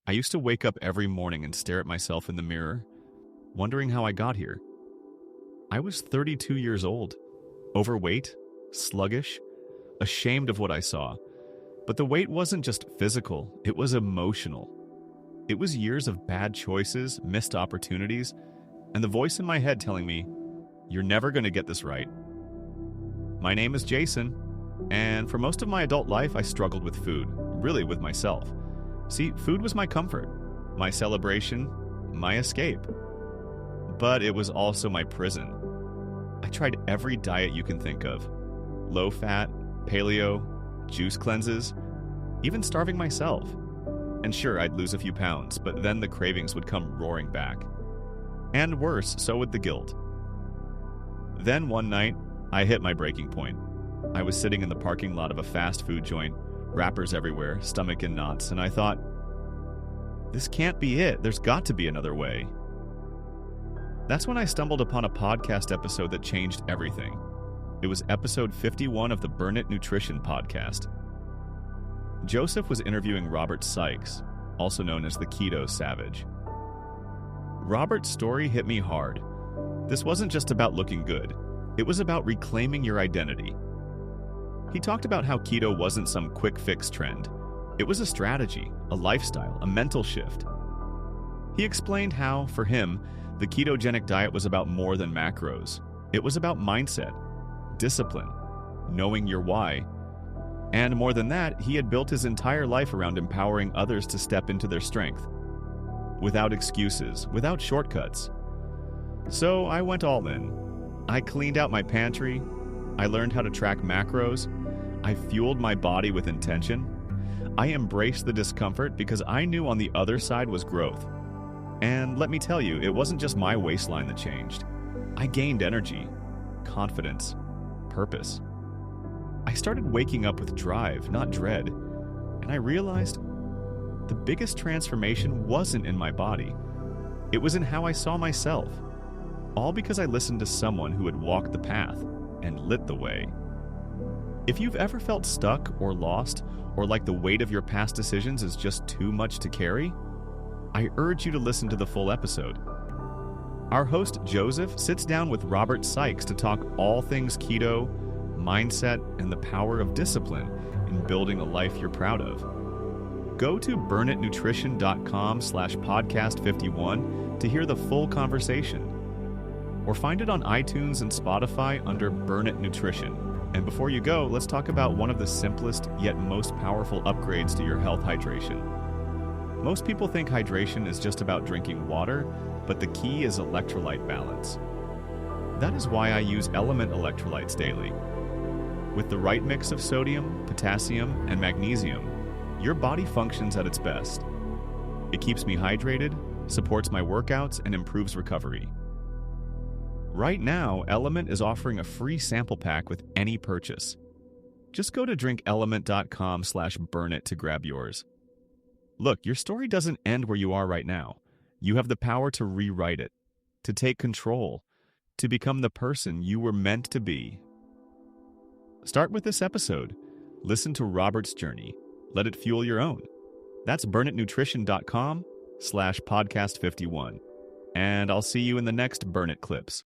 I used to wake up every morning and stare at myself in the mirror, wondering how I got here. I was 32 years old, overweight, sluggish, ashamed of what I saw. But the weight wasn't just physical, it was emotional. It was years of bad choices, missed opportunities, and the voice in my head telling me, "You're never going to get this right." My name is Jason, and for most of my adult life I struggled with food, really with myself. See, food was my comfort, my celebration, my escape. But it was also my prison. I tried every diet you can think of. Low fat, paleo, juice cleanses, even starving myself. And sure, I'd lose a few pounds, but then the cravings would come roaring back. And worse, so would the guilt. Then one night, I hit my breaking point. I was sitting in the parking lot of a fast food joint, wrappers everywhere, stomach in knots, and I thought, this can't be it. There's got to be another way. That's when I stumbled upon a podcast episode that changed everything. It was episode 51 of the Burn It Nutrition podcast. Joseph was interviewing Robert Sikes, also known as the Keto Savage. Robert's story hit me hard. This wasn't just about looking good. It was about reclaiming your identity. He talked about how keto wasn't some quick fix trend. It was a strategy, a lifestyle, a mental shift. He explained how, for him, the ketogenic diet was about more than macros. It was about mindset, discipline, knowing your why. And more than that, he had built his entire life around empowering others to step into their strength. Without excuses, without shortcuts. So I went all in. I cleaned out my pantry. I learned how to track macros. I fueled my body with intention. I embraced the discomfort because I knew on the other side was growth. And let me tell you, it wasn't just my waistline that changed. I gained energy, confidence, purpose. I started waking up with drive, not dread. And I realized the biggest transformation wasn't in my body. It was in how I saw myself. All because I listened to someone who had walked the path and lit the way. If you've ever felt stuck or lost, or like the weight of your past decisions is just too much to carry, I urge you to listen to the full episode. Our host, Joseph, sits down with Robert Sikes to talk all things keto, mindset, and the power of discipline in building a life you're proud of. Go to burnitnutrition.com/podcast51 to hear the full conversation. Or find it on iTunes and Spotify under Burn It Nutrition. And before you go, let's talk about one of the simplest yet most powerful upgrades to your health hydration. Most people think hydration is just about drinking water, but the key is electrolyte balance. That is why I use Element Electrolytes daily. With the right mix of sodium, potassium, and magnesium, your body functions at its best. It keeps me hydrated, supports my workouts, and improves recovery. Right now, Element is offering a free sample pack with any purchase. Just go to drinkelement.com/burnit to grab yours. Look, your story doesn't end where you are right now. You have the power to rewrite it, to take control, to become the person you were meant to be. Start with this episode. Listen to Robert's journey. Let it fuel your own. That's burnitnutrition.com/podcast51. And I'll see you in the next Burn It clips.